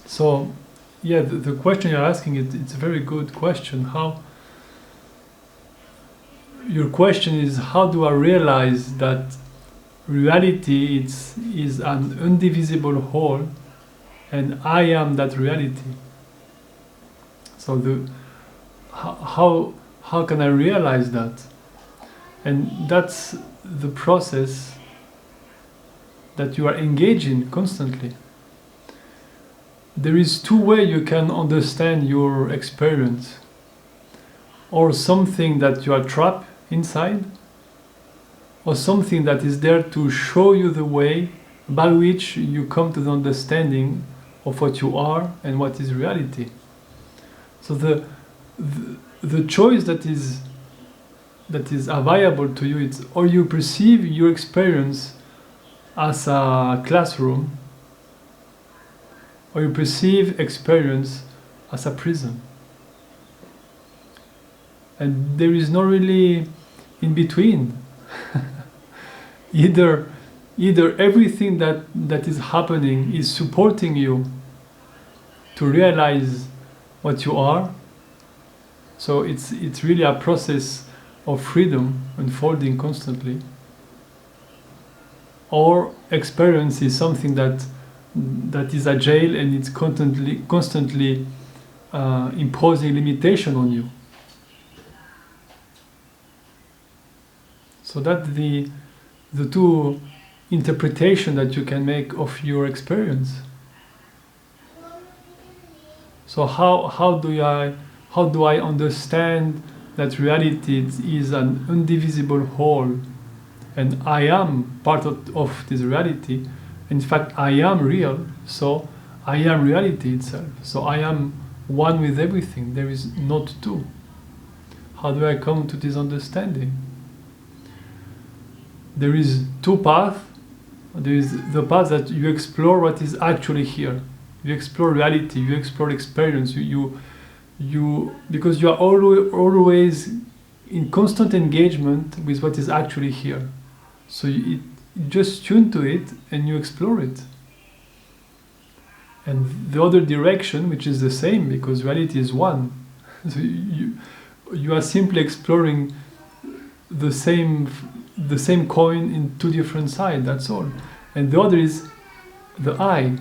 So, yeah, the question you're asking, it's a very good question. Your question is, how do I realize that reality is an indivisible whole, and I am that reality? So how can I realize that? And that's the process that you are engaged in constantly. There is two ways you can understand your experience, or something that you are trapped inside, or something that is there to show you the way by which you come to the understanding of what you are and what is reality. So the choice that is available to you, it's or you perceive your experience as a classroom, or you perceive experience as a prison. And there is no really in between. either everything that is happening is supporting you to realize what you are. So it's really a process of freedom unfolding constantly. Or experience is something that is a jail, and it's constantly imposing limitation on you. So that's the two interpretation that you can make of your experience. So how do I understand that reality is an indivisible whole, and I am part of this reality? In fact, I am real, so I am reality itself. So I am one with everything. There is not two. How do I come to this understanding? There is two paths. There is the path that you explore what is actually here. You explore reality. You explore experience. You because you are always in constant engagement with what is actually here. So you just tune to it and you explore it. And the other direction, which is the same, because reality is one. So you are simply exploring the same coin in two different sides, that's all. And the other is the I.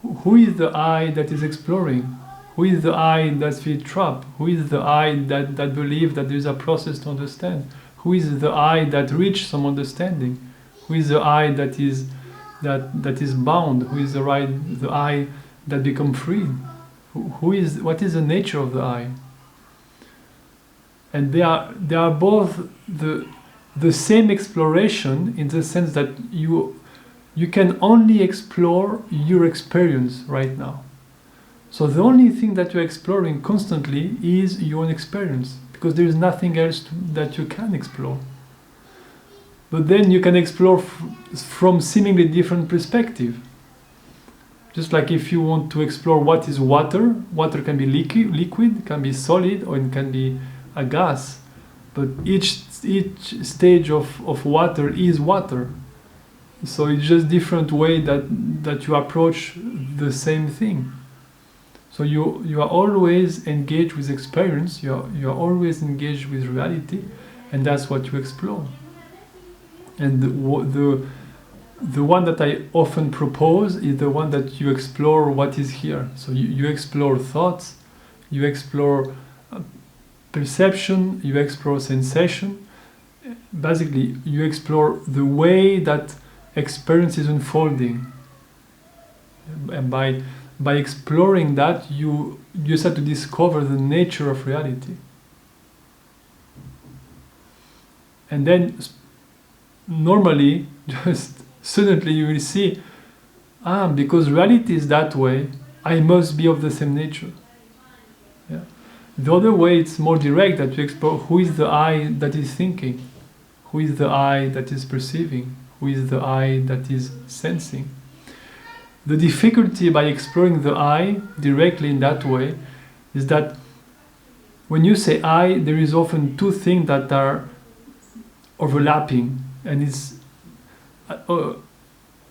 Who is the I that is exploring? Who is the I that feels trapped? Who is the I that believes that there is a process to understand? Who is the I that reaches some understanding? Who is the I that is bound? Who is the I that becomes free? What is the nature of the I? And they are both the same exploration, in the sense that you can only explore your experience right now. So the only thing that you're exploring constantly is your own experience, because there is nothing else that you can explore. But then you can explore from seemingly different perspective. Just like if you want to explore what is water can be liquid, can be solid, or it can be a gas. But each stage of water is water. So it's just different way that you approach the same thing. So you are always engaged with experience, you are always engaged with reality, and that's what you explore. And the one that I often propose is the one that you explore what is here. So you explore thoughts, you explore perception, you explore sensation. Basically, you explore the way that experience is unfolding. And by exploring that, you start to discover the nature of reality. And then normally, just suddenly you will see, because reality is that way, I must be of the same nature. Yeah. The other way, it's more direct, that you explore who is the I that is thinking, who is the I that is perceiving, who is the I that is sensing. The difficulty by exploring the I directly in that way is that when you say I, there is often two things that are overlapping, and it's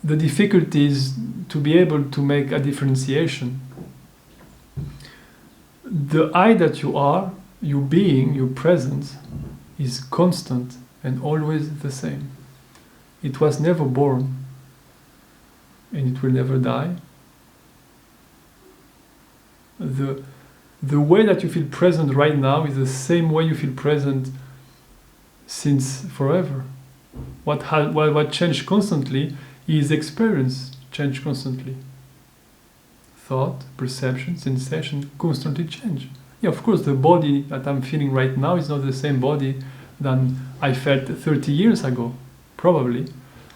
the difficulty is to be able to make a differentiation. The I that you are, your being, your presence, is constant and always the same. It was never born, and it will never die. The way that you feel present right now is the same way you feel present since forever. What changed constantly is experience change constantly. Thought, perception, sensation constantly change. Yeah, of course, the body that I'm feeling right now is not the same body than I felt 30 years ago, probably.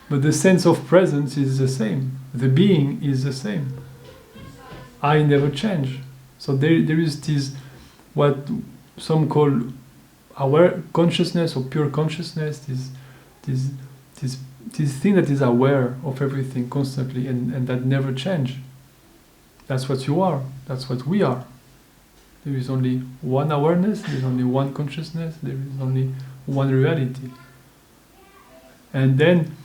But the sense of presence is the same. The being is the same. I never change. So there is this, what some call aware consciousness or pure consciousness, this thing that is aware of everything constantly and that never change. That's what you are. That's what we are. There is only one awareness, there is only one consciousness, there is only one reality. And then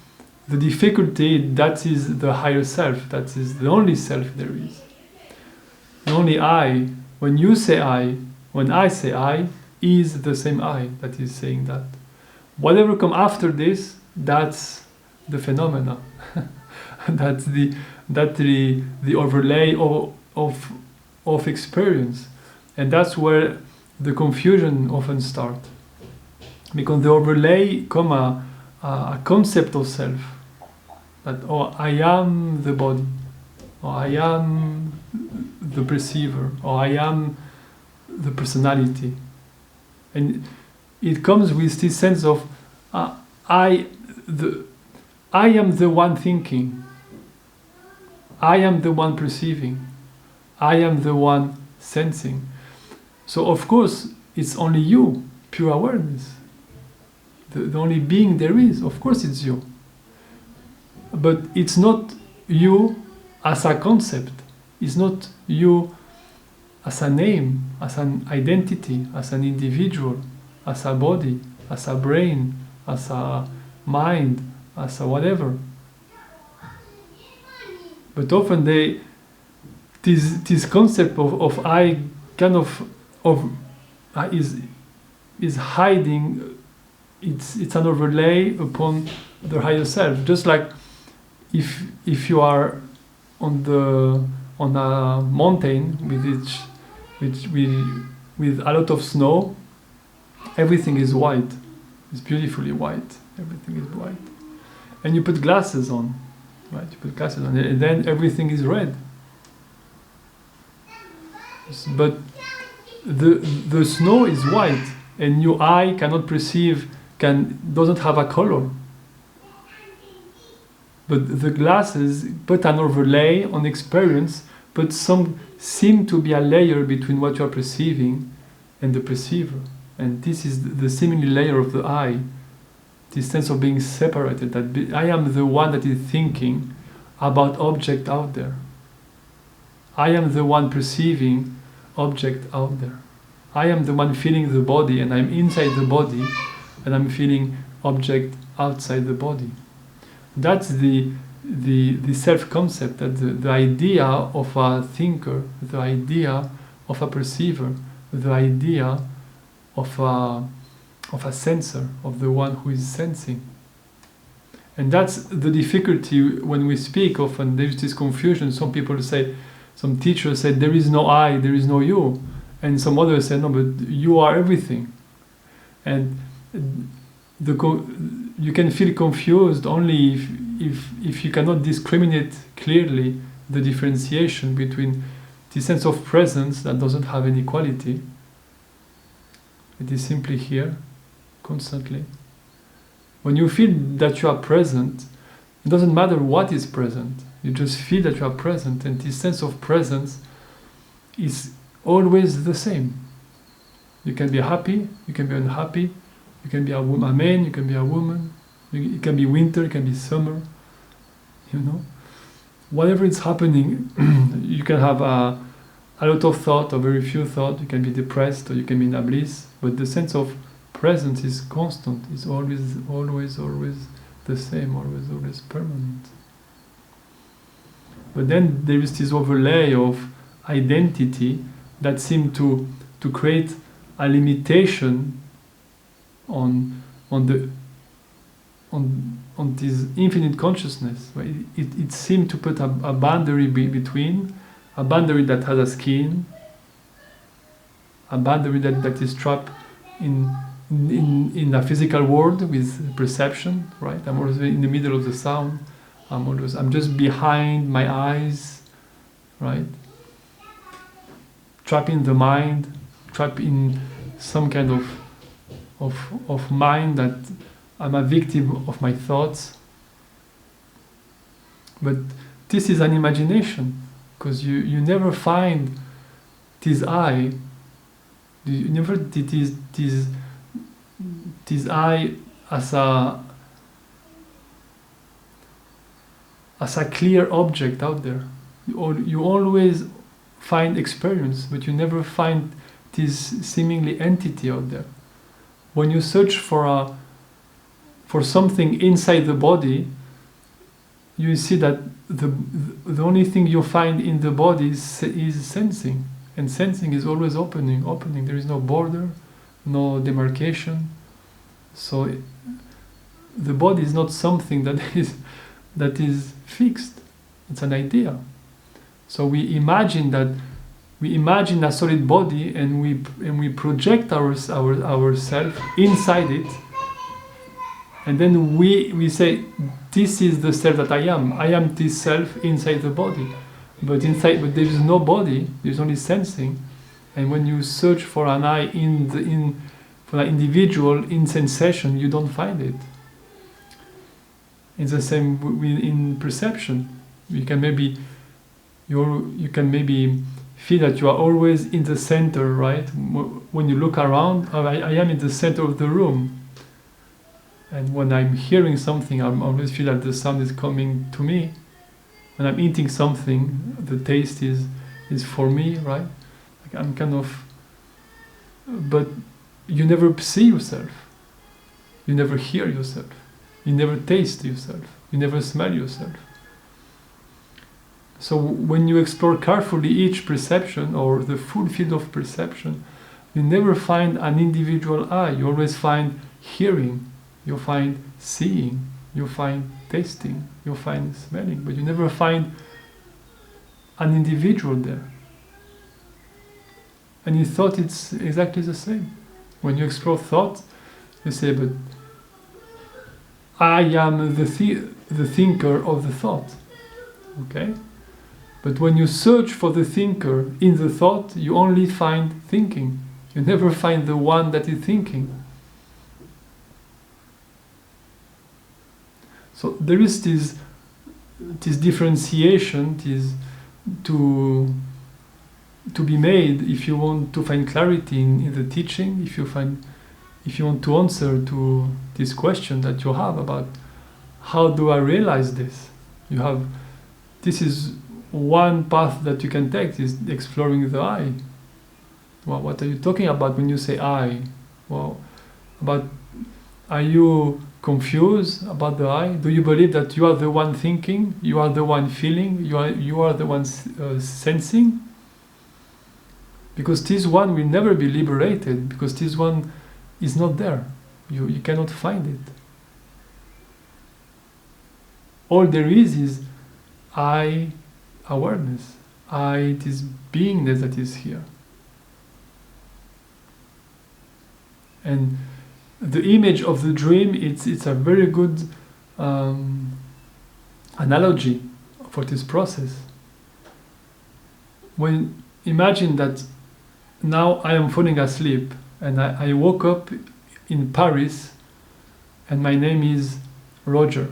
the difficulty, that is the higher self, that is the only self there is. The only I, when you say I, when I say I, is the same I that is saying that. Whatever come after this, that's the phenomena. That's the overlay of experience. And that's where the confusion often starts. Because the overlay come a concept of self. That, oh, I am the body, or I am the perceiver, or I am the personality. And it comes with this sense of I am the one thinking, I am the one perceiving, I am the one sensing. So of course it's only you, pure awareness. The only being there is, of course it's you. But it's not you as a concept. It's not you as a name, as an identity, as an individual, as a body, as a brain, as a mind, as a whatever. But often this concept of I kind of is hiding. It's an overlay upon the higher self. Just like if you are on a mountain with a lot of snow, everything is white. It's beautifully white. Everything is white. And you put glasses on, right? You put glasses on, and then everything is red. But the snow is white, and your eye cannot perceive, doesn't have a color. But the glasses put an overlay on experience, but some seem to be a layer between what you are perceiving and the perceiver. And this is the seemingly layer of the I, this sense of being separated, that I am the one that is thinking about object out there. I am the one perceiving object out there. I am the one feeling the body, and I'm inside the body, and I'm feeling object outside the body. That's the self-concept, that the idea of a thinker, the idea of a perceiver, the idea of a sensor, of the one who is sensing. And that's the difficulty when we speak. Often there's this confusion. Some people say, some teachers say, there is no I, there is no you. And some others say, no, but you are everything. And you can feel confused only if you cannot discriminate clearly the differentiation between the sense of presence that doesn't have any quality. It is simply here, constantly. When you feel that you are present, it doesn't matter what is present. You just feel that you are present, and this sense of presence is always the same. You can be happy, you can be unhappy, you can be a man, you can be a woman, it can be winter, it can be summer, you know. Whatever is happening, you can have a lot of thought or very few thought, you can be depressed or you can be in a bliss, but the sense of presence is constant, is always the same, always permanent. But then there is this overlay of identity that seems to create a limitation on this infinite consciousness. Right? It seemed to put a boundary between, a boundary that has a skin, a boundary that is trapped in a physical world with perception. Right? I'm always in the middle of the sound. I'm just behind my eyes. Right? Trapped in the mind, trapped in some kind of mind that I'm a victim of my thoughts. But this is an imagination, because you never find this I. You never did this I as a clear object out there. You always find experience, but you never find this seemingly entity out there. When you search for something inside the body, you see that the only thing you find in the body is sensing, and sensing is always opening. There is no border, no demarcation. So the body is not something that is fixed. It's an idea. So we imagine a solid body, and we project ourselves inside it, and then we say, this is the self that I am. I am this self inside the body, but there is no body. There's only sensing, and when you search for an I for an individual in sensation, you don't find it. It's the same in perception. You can maybe feel that you are always in the center, right? When you look around, I am in the center of the room. And when I'm hearing something, I always feel that the sound is coming to me. When I'm eating something, the taste is for me, right? Like I'm kind of... But you never see yourself. You never hear yourself. You never taste yourself. You never smell yourself. So when you explore carefully each perception, or the full field of perception, you never find an individual I. You always find hearing, you find seeing, you find tasting, you find smelling, but you never find an individual there. And in thought it's exactly the same. When you explore thought, you say, but I am the thinker of the thought. Okay? But when you search for the thinker in the thought, you only find thinking. You never find the one that is thinking. So there is this differentiation to be made if you want to find clarity in the teaching, if you want to answer to this question that you have about how do I realize this? This is one path that you can take, is exploring the I. Well, what are you talking about when you say I? Well, are you confused about the I? Do you believe that you are the one thinking, you are the one feeling, you are the one sensing? Because this one will never be liberated, because this one is not there. You cannot find it. All there is I awareness. This beingness that is here. And the image of the dream, it's a very good analogy for this process. Imagine that now I am falling asleep, and I woke up in Paris, and my name is Roger,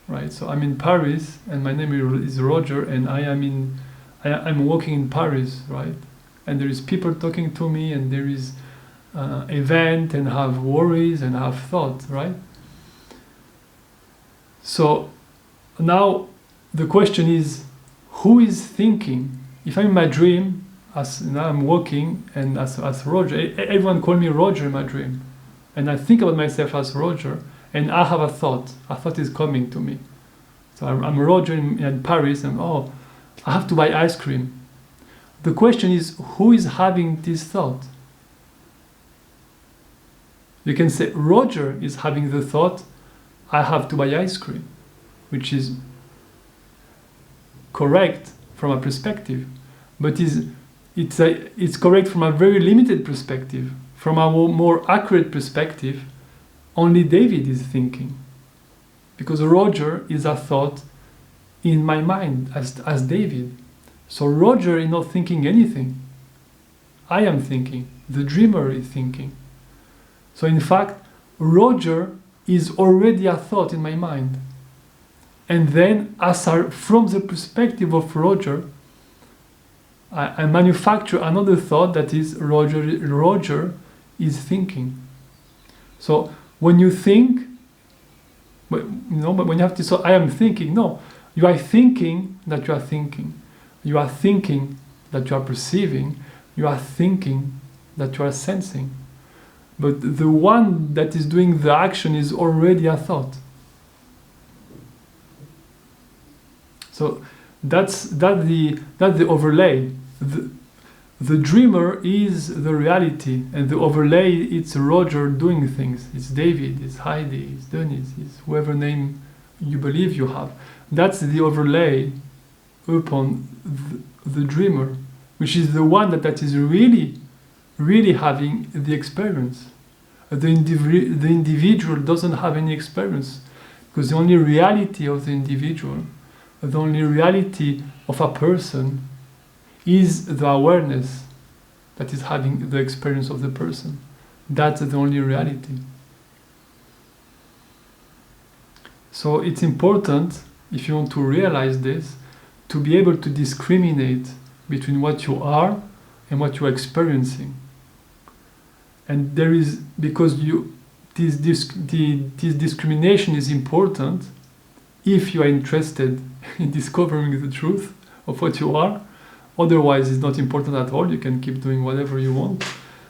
right? So I'm in Paris, and my name is Roger, and I'm walking in Paris, right? And there is people talking to me, and there is event, and have worries, and have thoughts, right? So now the question is, who is thinking? If I'm in my dream, now I'm walking, and as Roger, everyone call me Roger in my dream, and I think about myself as Roger, and I have a thought is coming to me. So I'm Roger in Paris, and I have to buy ice cream. The question is, who is having this thought? You can say Roger is having the thought, I have to buy ice cream, which is correct from a perspective, but it's correct from a very limited perspective. From a more accurate perspective, only David is thinking, because Roger is a thought in my mind as David. So Roger is not thinking anything. I am thinking. The dreamer is thinking. So in fact, Roger is already a thought in my mind. And then, from the perspective of Roger, I manufacture another thought that is Roger is thinking. So when you think, but when you have to say, I am thinking, no, you are thinking that you are thinking. You are thinking that you are perceiving. You are thinking that you are sensing. But the one that is doing the action is already a thought. So that's the overlay. The dreamer is the reality, and the overlay, it's Roger doing things. It's David, it's Heidi, it's Denise, it's whoever name you believe you have. That's the overlay upon the dreamer, which is the one that is really having the experience. The individual doesn't have any experience, because the only reality of the individual, the only reality of a person, is the awareness that is having the experience of the person. That's the only reality. So it's important, if you want to realize this, to be able to discriminate between what you are and what you are experiencing. And there is, because this discrimination is important if you are interested in discovering the truth of what you are. Otherwise, it's not important at all. You can keep doing whatever you want.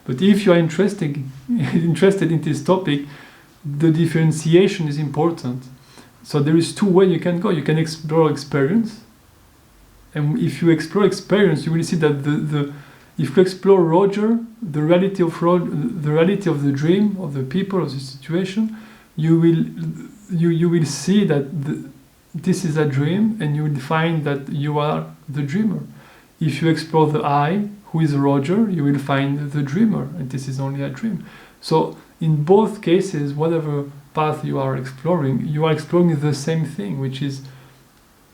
But if you are interested in this topic, the differentiation is important. So there is two ways you can go. You can explore experience. And if you explore experience, you will see that if you explore Roger, the reality of the dream, of the people, of the situation, you will see that this is a dream, and you will find that you are the dreamer. If you explore the I, who is Roger, you will find the dreamer, and this is only a dream. So in both cases, whatever path you are exploring the same thing, which is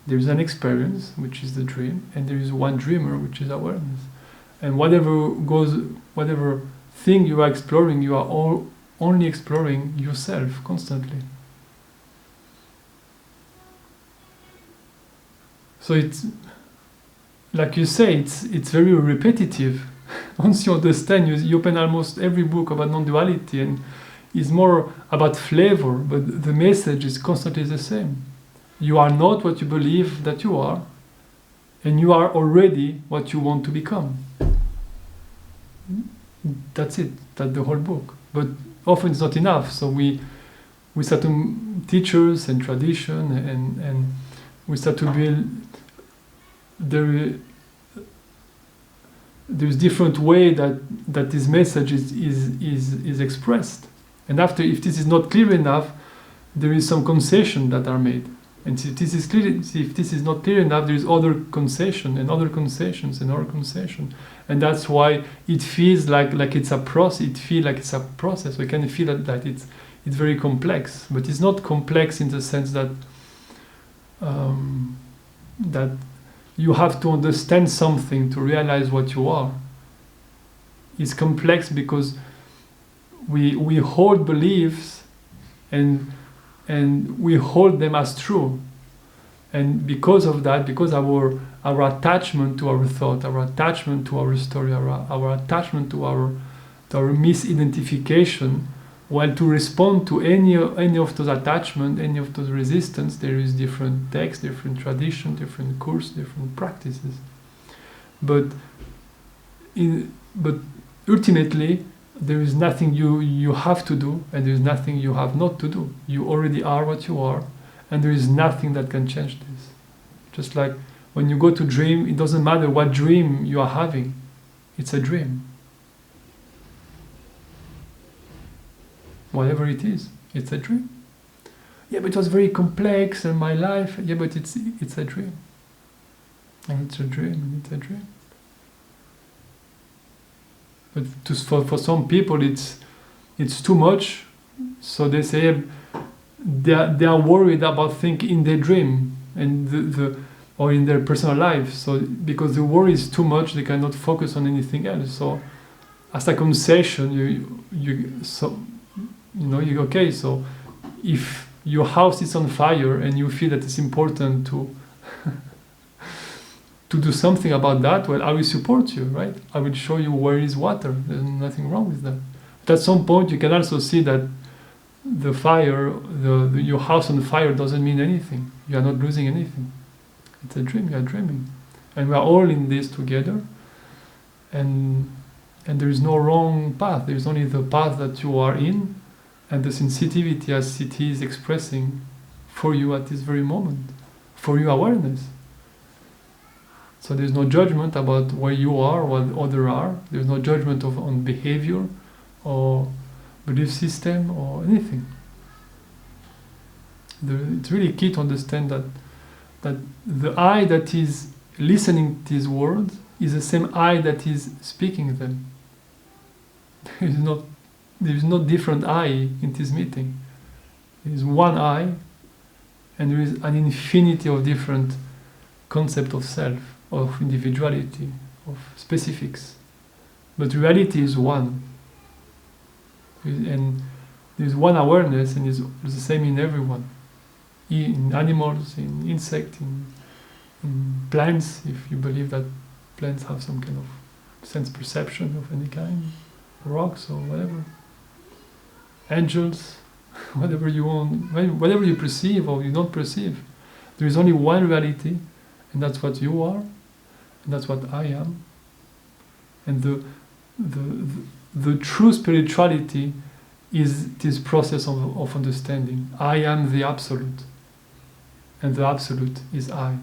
there is an experience, which is the dream, and there is one dreamer, which is awareness. And whatever thing you are exploring, you are only exploring yourself constantly. So it's, like you say, it's very repetitive. Once you understand, you open almost every book about non-duality, and it's more about flavor, but the message is constantly the same. You are not what you believe that you are, and you are already what you want to become. That's it. That's the whole book. But often it's not enough. So we start to teachers and tradition, and we start to build. There's different way that this message is expressed. And after, if this is not clear enough, there is some concession that are made. And if this is clear, if this is not clear enough, there is other concession and other concessions and other concession. And that's why it feels like it's a process. It feels like it's a process. We can feel that it's very complex, but it's not complex in the sense that that you have to understand something to realize what you are. It's complex because we hold beliefs and we hold them as true, and because of that, because our attachment to our thought, our attachment to our story, our attachment to our misidentification, while to respond to any of those attachments, any of those resistance, there is different texts, different tradition, different course, different practices. But ultimately, there is nothing you have to do, and there is nothing you have not to do. You already are what you are, and there is nothing that can change this. Just like when you go to dream, it doesn't matter what dream you are having. It's a dream. Whatever it is, it's a dream. Yeah, but it was very complex in my life. Yeah, but it's a dream. And it's a dream, and it's a dream. But for some people, it's too much. So they say they are worried about things in their dream and or in their personal life. So because the worry is too much, they cannot focus on anything else. So as a conversation, you okay. So if your house is on fire and you feel that it's important to to do something about that, well, I will support you, right? I will show you where is water. There's nothing wrong with that. But at some point, you can also see that the fire, your house on fire doesn't mean anything. You are not losing anything. It's a dream. You are dreaming, and we are all in this together. And there is no wrong path. There is only the path that you are in, and the sensitivity as it is expressing for you at this very moment, for your awareness. So there's no judgment about where you are, what others are. There's no judgment on behavior or belief system or anything. It's really key to understand that the I that is listening to these words is the same I that is speaking them. There is no different I in this meeting. There is one I, and there is an infinity of different concepts of self, of individuality, of specifics. But reality is one. And there's one awareness, and it's the same in everyone. In animals, in insects, in plants, if you believe that plants have some kind of sense perception of any kind, rocks or whatever. Angels, whatever you want, whatever you perceive or you don't perceive. There is only one reality, and that's what you are, and that's what I am. And the true spirituality is this process of understanding. I am the Absolute, and the Absolute is I.